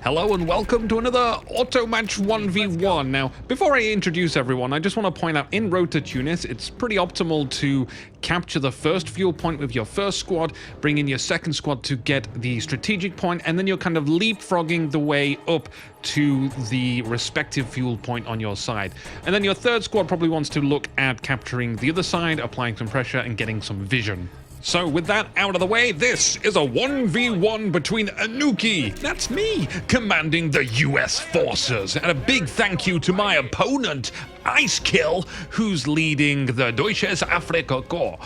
Hello and welcome to another automatch 1v1. Now, before I introduce everyone, I just want to point out in Rota Tunis, it's pretty optimal to capture the first fuel point with your first squad, bring in your second squad to get the strategic point, and then you're kind of leapfrogging the way up to the respective fuel point on your side. And then your third squad probably wants to look at capturing the other side, applying some pressure and getting some vision. So with that out of the way, this is a 1v1 between Anuki, that's me, commanding the US forces, and a big thank you to my opponent, Icekill, who's leading the Deutsches Afrika Korps.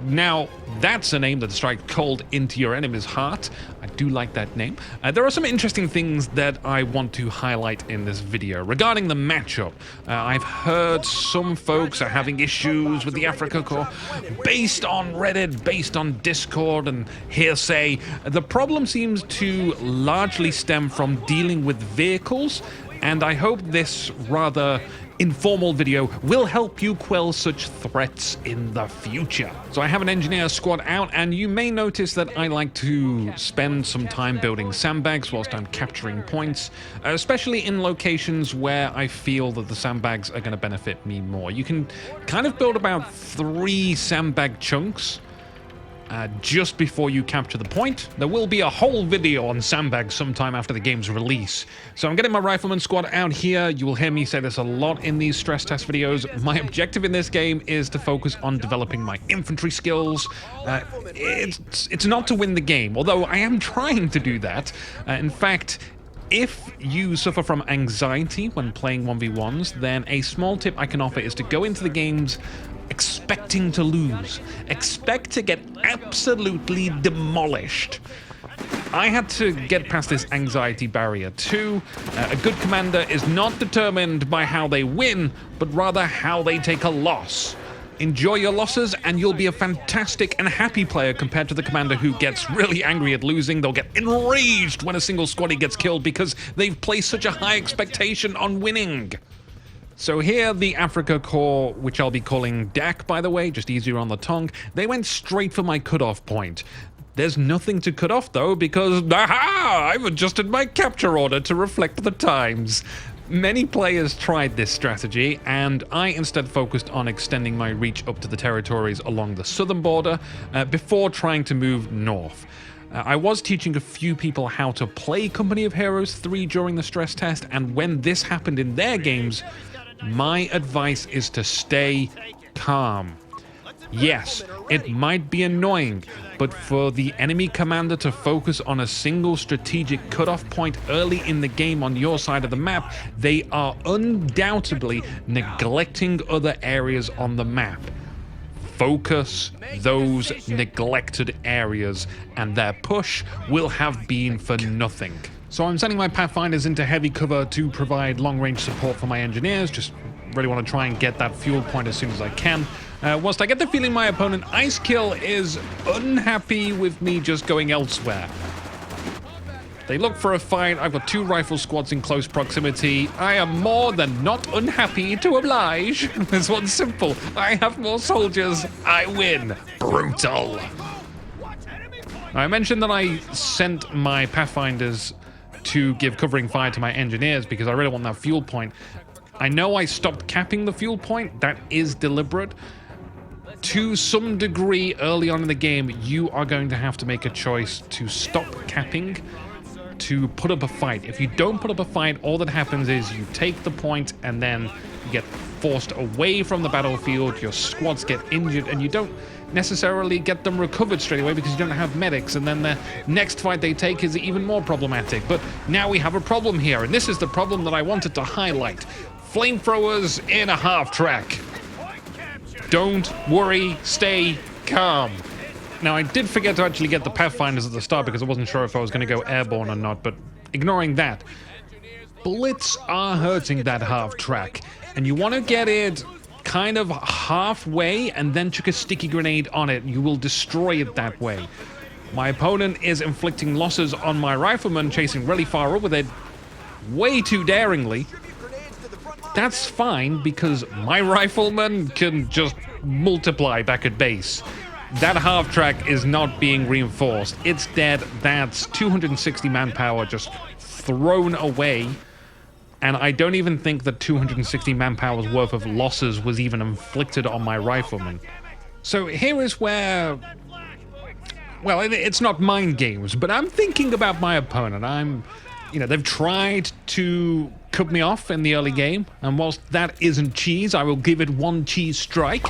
Now, that's a name that strikes cold into your enemy's heart. I do like that name. There are some interesting things that I want to highlight in this video. Regarding the matchup, I've heard some folks are having issues with the Afrika Korps based on Reddit, based on Discord and hearsay. The problem seems to largely stem from dealing with vehicles, and I hope this rather informal video will help you quell such threats in the future. So I have an engineer squad out, and you may notice that I like to spend some time building sandbags whilst I'm capturing points, especially in locations where I feel that the sandbags are going to benefit me more. You can kind of build about 3 sandbag chunks just before you capture the point. There will be a whole video on sandbags sometime after the game's release. So I'm getting my rifleman squad out here. You will hear me say this a lot in these stress test videos. My objective in this game is to focus on developing my infantry skills. It's not to win the game, although I am trying to do that. In fact, if you suffer from anxiety when playing 1v1s, then a small tip I can offer is to go into the games expecting to lose. Expect to get absolutely demolished. I had to get past this anxiety barrier too. A good commander is not determined by how they win, but rather how they take a loss. Enjoy your losses and you'll be a fantastic and happy player compared to the commander who gets really angry at losing. They'll get enraged when a single squaddy gets killed because they've placed such a high expectation on winning. So here, the Afrika Korps, which I'll be calling DAK, by the way, just easier on the tongue, they went straight for my cutoff point. There's nothing to cut off, though, because, aha! I've adjusted my capture order to reflect the times. Many players tried this strategy, and I instead focused on extending my reach up to the territories along the southern border before trying to move north. I was teaching a few people how to play Company of Heroes 3 during the stress test, and when this happened in their games, my advice is to stay calm. Yes, it might be annoying, but for the enemy commander to focus on a single strategic cutoff point early in the game on your side of the map, they are undoubtedly neglecting other areas on the map. Focus those neglected areas, and their push will have been for nothing. So I'm sending my Pathfinders into heavy cover to provide long-range support for my engineers. Just really want to try and get that fuel point as soon as I can. Whilst I get the feeling my opponent Icekill is unhappy with me just going elsewhere. They look for a fight. I've got 2 rifle squads in close proximity. I am more than not unhappy to oblige. This one's simple. I have more soldiers. I win. Brutal. I mentioned that I sent my Pathfinders to give covering fire to my engineers because I really want that fuel point. I know I stopped capping the fuel point. That is deliberate. To some degree, early on in the game, you are going to have to make a choice to stop capping, to put up a fight. If you don't put up a fight, all that happens is you take the point and then you get forced away from the battlefield, your squads get injured, and you don't necessarily get them recovered straight away because you don't have medics, and then the next fight they take is even more problematic. But now we have a problem here, and this is the problem that I wanted to highlight. Flamethrowers in a half-track. Don't worry, stay calm. Now, I did forget to actually get the Pathfinders at the start because I wasn't sure if I was going to go airborne or not, but ignoring that, bullets are hurting that half-track, and you want to get it kind of halfway and then chuck a sticky grenade on it. You will destroy it that way. My opponent is inflicting losses on my rifleman, chasing really far up with it, way too daringly. That's fine because my rifleman can just multiply back at base. That half track is not being reinforced. It's dead. That's 260 manpower just thrown away. And I don't even think that 260 manpower's worth of losses was even inflicted on my riflemen. So here is where... Well, it's not mind games, but I'm thinking about my opponent. They've tried to cut me off in the early game, and whilst that isn't cheese, I will give it one cheese strike.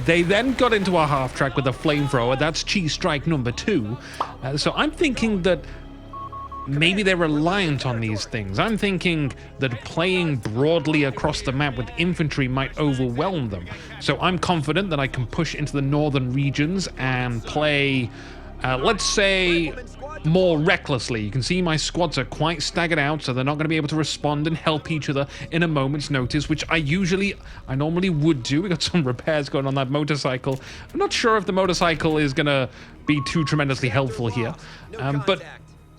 They then got into a half track with a flamethrower. That's cheese strike number 2. So I'm thinking that maybe they're reliant on these things. I'm thinking that playing broadly across the map with infantry might overwhelm them. So I'm confident that I can push into the northern regions and play, let's say, more recklessly. You can see my squads are quite staggered out, so they're not going to be able to respond and help each other in a moment's notice, which I normally would do. We got some repairs going on that motorcycle. I'm not sure if the motorcycle is going to be too tremendously helpful here, but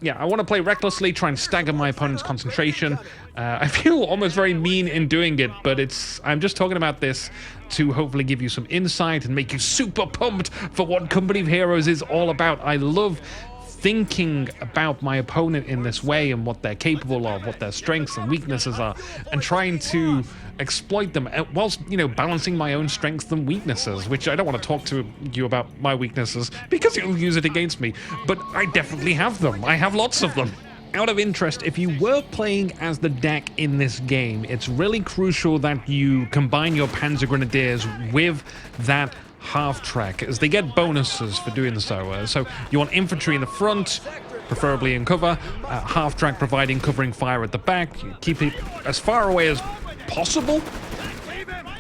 yeah, I want to play recklessly, try and stagger my opponent's concentration. I feel almost very mean in doing it, but I'm just talking about this to hopefully give you some insight and make you super pumped for what Company of Heroes is all about. I love thinking about my opponent in this way and what they're capable of, what their strengths and weaknesses are, and trying to exploit them whilst, balancing my own strengths and weaknesses, which I don't want to talk to you about my weaknesses because you'll use it against me, but I definitely have them. I have lots of them. Out of interest, if you were playing as the DAK in this game, it's really crucial that you combine your Panzer Grenadiers with that half track, as they get bonuses for doing so. So you want infantry in the front, preferably in cover, half track providing covering fire at the back. You keep it as far away as possible.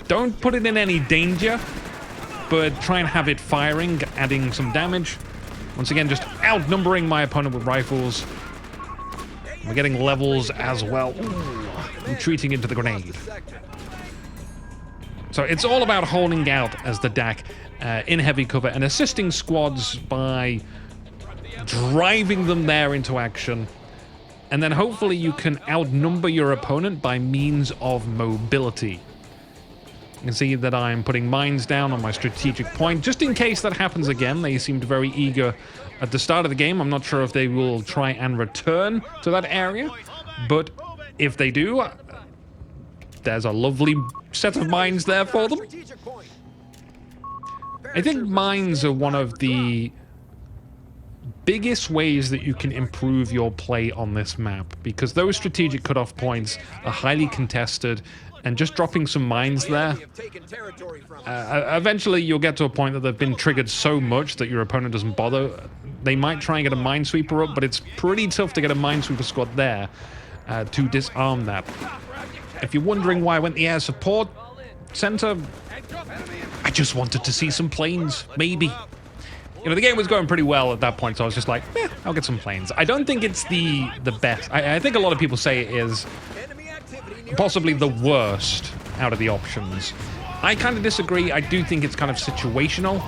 Don't put it in any danger, but try and have it firing, adding some damage. Once again, just outnumbering my opponent with rifles. We're getting levels as well. Ooh, retreating into the grenade. So it's all about holding out as the DAK in heavy cover and assisting squads by driving them there into action. And then hopefully you can outnumber your opponent by means of mobility. You can see that I'm putting mines down on my strategic point, just in case that happens again. They seemed very eager at the start of the game. I'm not sure if they will try and return to that area, but if they do, there's a lovely set of mines there for them. I think mines are one of the biggest ways that you can improve your play on this map, because those strategic cutoff points are highly contested, and just dropping some mines there, eventually you'll get to a point that they've been triggered so much that your opponent doesn't bother. They might try and get a minesweeper up, but it's pretty tough to get a minesweeper squad there to disarm that. If you're wondering why I went the air support center, I just wanted to see some planes, maybe. The game was going pretty well at that point, so I was just like, I'll get some planes. I don't think it's the best. I think a lot of people say it is possibly the worst out of the options. I kind of disagree. I do think it's kind of situational,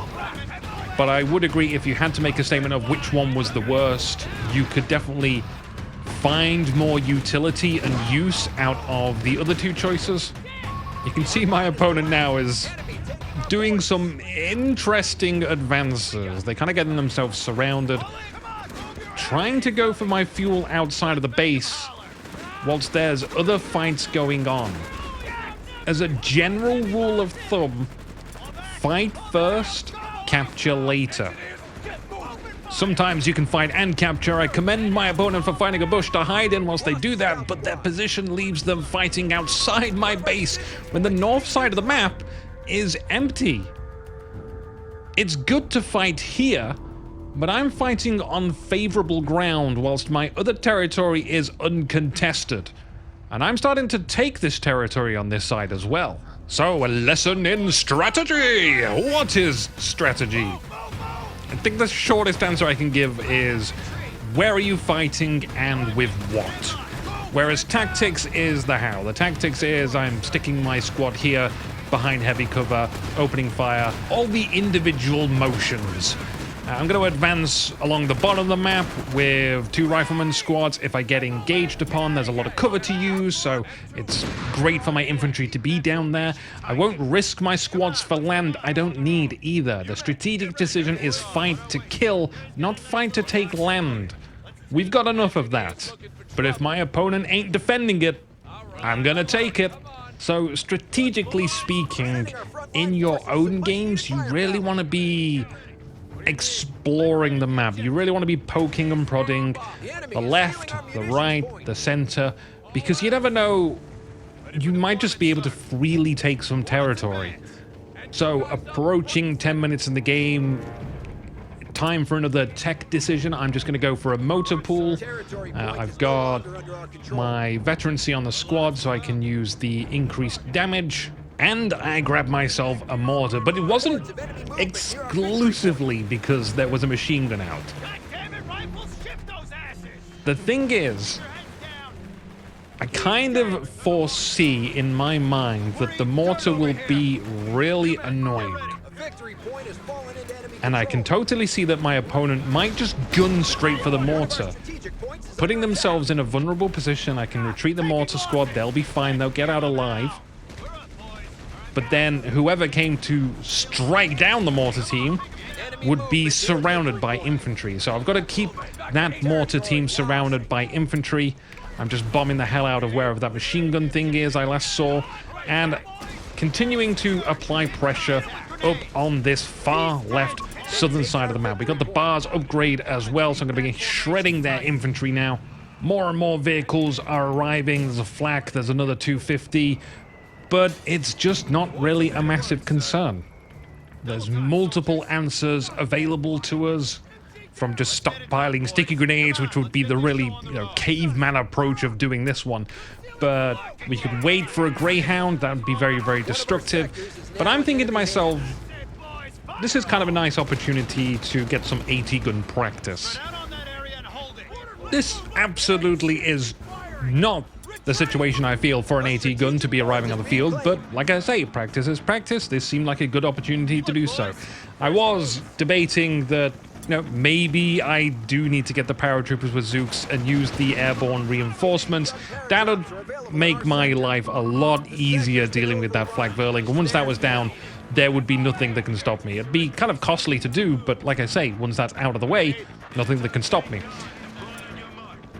but I would agree if you had to make a statement of which one was the worst, you could definitely find more utility and use out of the other two choices. You can see my opponent now is doing some interesting advances. They're kind of getting themselves surrounded, trying to go for my fuel outside of the base, whilst there's other fights going on. As a general rule of thumb, fight first, capture later. Sometimes you can fight and capture. I commend my opponent for finding a bush to hide in whilst they do that, but their position leaves them fighting outside my base when the north side of the map is empty. It's good to fight here, but I'm fighting on favorable ground whilst my other territory is uncontested. And I'm starting to take this territory on this side as well. So, a lesson in strategy! What is strategy? I think the shortest answer I can give is, where are you fighting and with what? Whereas tactics is the how. The tactics is I'm sticking my squad here behind heavy cover, opening fire, all the individual motions. I'm going to advance along the bottom of the map with 2 rifleman squads. If I get engaged upon, there's a lot of cover to use, so it's great for my infantry to be down there. I won't risk my squads for land. I don't need either. The strategic decision is fight to kill, not fight to take land. We've got enough of that. But if my opponent ain't defending it, I'm gonna take it. So strategically speaking, in your own games, you really want to be exploring the map. You really want to be poking and prodding the left, the right, the center, because you never know, you might just be able to freely take some territory. So approaching 10 minutes in the game, time for another tech decision. I'm just going to go for a motor pool. I've got my veterancy on the squad, so I can use the increased damage. And I grabbed myself a mortar, but it wasn't exclusively because there was a machine gun out. The thing is, I kind of foresee in my mind that the mortar will be really annoying. And I can totally see that my opponent might just gun straight for the mortar. Putting themselves in a vulnerable position, I can retreat the mortar squad, they'll be fine, they'll get out alive. But then whoever came to strike down the mortar team would be surrounded by infantry. So I've got to keep that mortar team surrounded by infantry. I'm just bombing the hell out of wherever that machine gun thing is I last saw, and continuing to apply pressure up on this far left southern side of the map. We got the bars upgrade as well, so I'm going to be shredding their infantry now. More and more vehicles are arriving. There's a flak, there's another 250, but it's just not really a massive concern. There's multiple answers available to us, from just stockpiling sticky grenades, which would be the really, caveman approach of doing this one. But we could wait for a Greyhound. That would be very, very destructive. But I'm thinking to myself, this is kind of a nice opportunity to get some AT gun practice. This absolutely is not the situation I feel for an AT gun to be arriving on the field, but like I say, practice is practice. This seemed like a good opportunity to do so. I was debating that, maybe I do need to get the paratroopers with Zooks and use the airborne reinforcements. That would make my life a lot easier dealing with that flak Verling. And once that was down, there would be nothing that can stop me. It'd be kind of costly to do, but like I say, once that's out of the way, nothing that can stop me.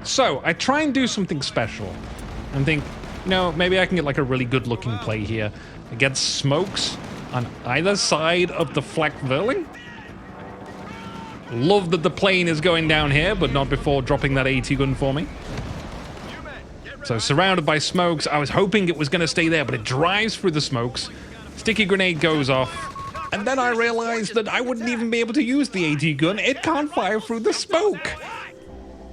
So I try and do something special and think, maybe I can get like a really good looking play here against smokes on either side of the flak Verling. Love that the plane is going down here, but not before dropping that AT gun for me. So surrounded by smokes, I was hoping it was going to stay there, but it drives through the smokes. Sticky grenade goes off, and then I realized that I wouldn't even be able to use the AT gun. It can't fire through the smoke.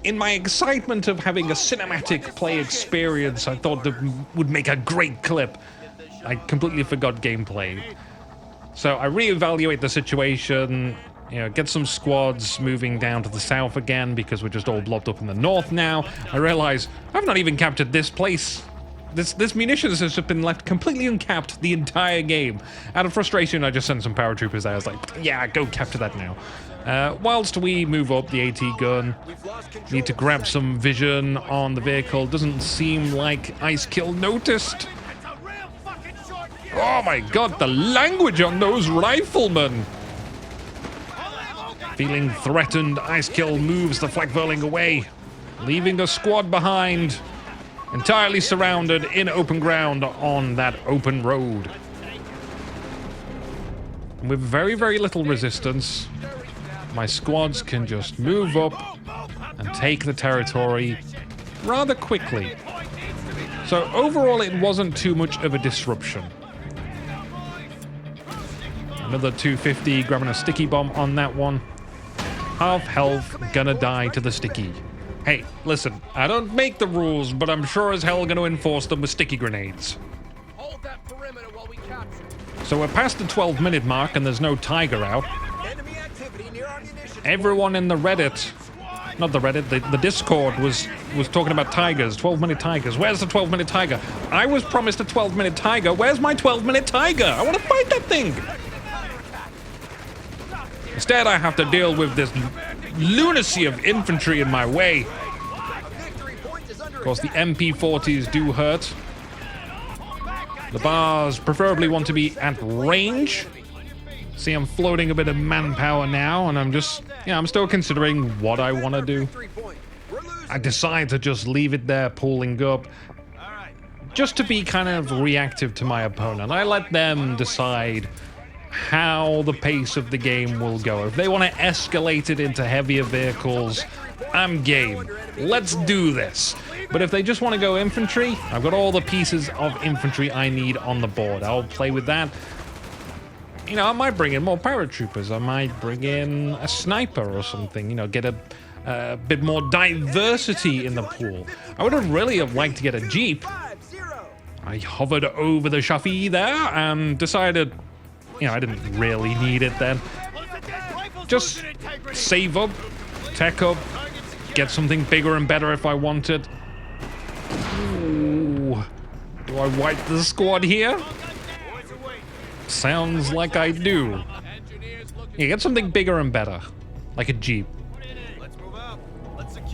In my excitement of having a cinematic play experience, I thought that would make a great clip. I completely forgot gameplay. So I reevaluate the situation, get some squads moving down to the south again because we're just all blobbed up in the north now. I realize I've not even captured this place. This munitions has just been left completely uncapped the entire game. Out of frustration, I just sent some paratroopers there. I was like, yeah, go capture that now. Whilst we move up the AT gun, need to grab some vision on the vehicle. Doesn't seem like Ice Kill noticed. Oh my god, the language on those riflemen! Feeling threatened, Ice Kill moves the flak Verling away, leaving the squad behind, entirely surrounded in open ground on that open road. With very, very little resistance, my squads can just move up and take the territory rather quickly. So overall, it wasn't too much of a disruption. Another 250, grabbing a sticky bomb on that one. Half health, gonna die to the sticky. Hey, listen, I don't make the rules, but I'm sure as hell gonna enforce them with sticky grenades. Hold that perimeter while we capture. So we're past the 12-minute mark and there's no Tiger out. Everyone in the Reddit, not the Reddit, the Discord was talking about Tigers, 12-minute Tigers. Where's the 12-minute Tiger? I was promised a 12-minute Tiger. Where's my 12-minute Tiger? I want to fight that thing. Instead, I have to deal with this lunacy of infantry in my way. Of course, the MP40s do hurt. The bars preferably want to be at range. See, I'm floating a bit of manpower now, and I'm just, I'm still considering what I want to do. I decide to just leave it there, pulling up, just to be kind of reactive to my opponent. I let them decide how the pace of the game will go. If they want to escalate it into heavier vehicles, I'm game. Let's do this. But if they just want to go infantry, I've got all the pieces of infantry I need on the board. I'll play with that. You know, I might bring in more paratroopers. I might bring in a sniper or something. You know, get a bit more diversity in the pool. I would have really liked to get a Jeep. I hovered over the Shafi there and decided, you know, I didn't really need it then. Just save up, tech up, get something bigger and better if I want it. Ooh. Do I wipe the squad here? Sounds like I do. Yeah, get something bigger and better, like a Jeep.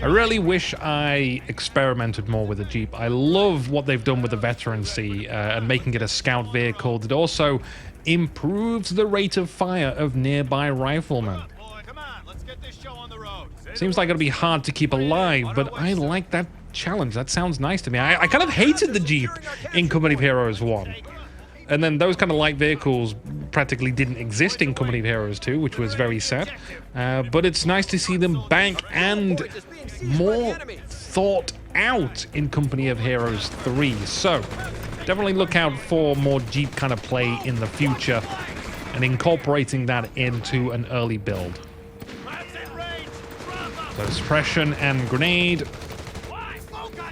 I really wish I experimented more with a Jeep. I love what they've done with the veterancy and making it a scout vehicle that also improves the rate of fire of nearby riflemen. Seems like it'll be hard to keep alive, but I like that challenge. That sounds nice to me. I kind of hated the Jeep in Company of Heroes 1. And then those kind of light vehicles practically didn't exist in Company of Heroes 2, which was very sad. But it's nice to see them back and more thought out in Company of Heroes 3. So, definitely look out for more Jeep kind of play in the future and incorporating that into an early build. So, suppression and grenade.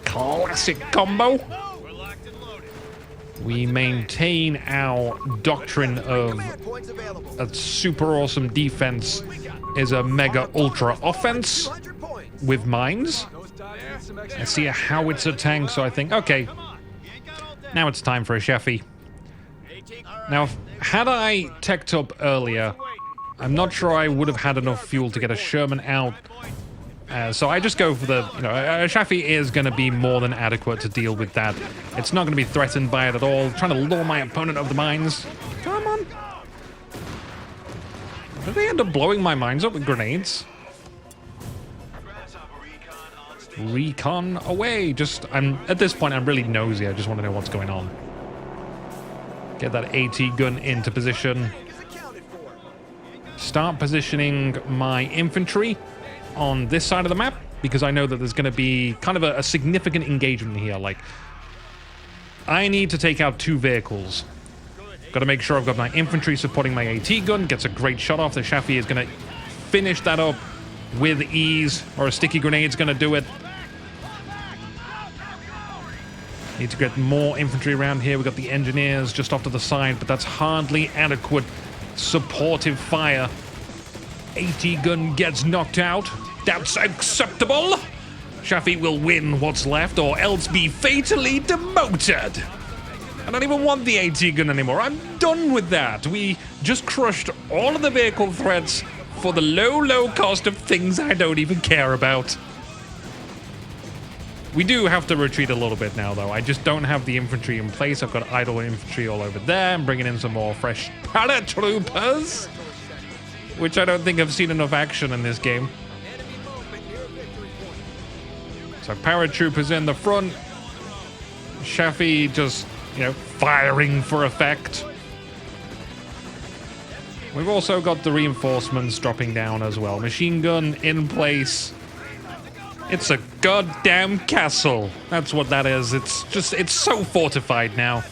Classic combo. We maintain our doctrine of a super awesome defense is a mega ultra offense with mines. I see a howitzer tank, so I think, okay, now it's time for a Shafi. Now, had I teched up earlier, I'm not sure I would have had enough fuel to get a Sherman out. So I just go for the, you know, a Shafi is going to be more than adequate to deal with that. It's not going to be threatened by it at all. Trying to lure my opponent over the mines. Come on. Did they end up blowing my mines up with grenades? Recon away. At this point, I'm really nosy. I just want to know what's going on. Get that AT gun into position. Start positioning my infantry on this side of the map, because I know that there's going to be kind of a significant engagement here. Like, I need to take out 2 vehicles. Got to make sure I've got my infantry supporting my AT gun. Gets a great shot off. The Shafi is going to finish that up with ease, or a sticky grenade's going to do it. Need to get more infantry around here. We've got the engineers just off to the side, but that's hardly adequate supportive fire. AT gun gets knocked out. That's acceptable. Shafi will win what's left, or else be fatally demoted. I don't even want the AT gun anymore. I'm done with that. We just crushed all of the vehicle threats for the low cost of things I don't even care about. We do have to retreat a little bit now, though. I just don't have the infantry in place. I've got idle infantry all over there. I'm bringing in some more fresh paratroopers, which I don't think I've seen enough action in this game. So paratroopers in the front. Shafi just, you know, firing for effect. We've also got the reinforcements dropping down as well. Machine gun in place. It's a goddamn castle. That's what that is. It's so fortified now.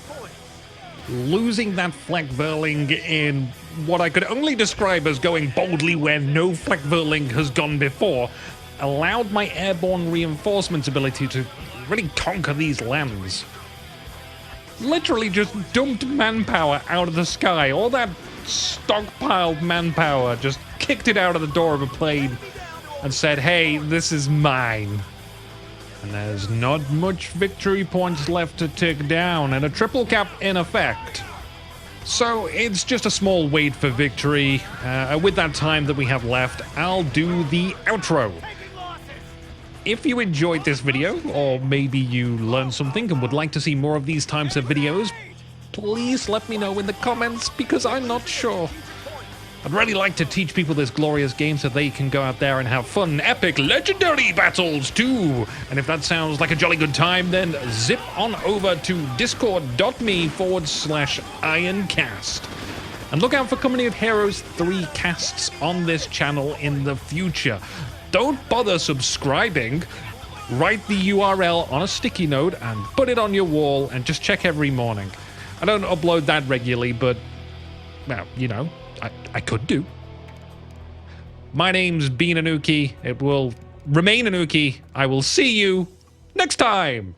Losing that flak Verling in what I could only describe as going boldly where no flak Verling has gone before allowed my airborne reinforcements ability to really conquer these lands. Literally just dumped manpower out of the sky. All that stockpiled manpower just kicked it out of the door of a plane and said, hey, this is mine. And there's not much victory points left to tick down, and a triple cap in effect. So it's just a small wait for victory. With that time that we have left, I'll do the outro. If you enjoyed this video, or maybe you learned something and would like to see more of these types of videos, please let me know in the comments, because I'm not sure. I'd really like to teach people this glorious game so they can go out there and have fun, epic, legendary battles too. And if that sounds like a jolly good time, then zip on over to discord.me/Ironcast. And look out for Company of Heroes 3 casts on this channel in the future. Don't bother subscribing. Write the URL on a sticky note and put it on your wall and just check every morning. I don't upload that regularly, but, well, you know, I could do. My name's Bean Anuki. It will remain Anuki. I will see you next time.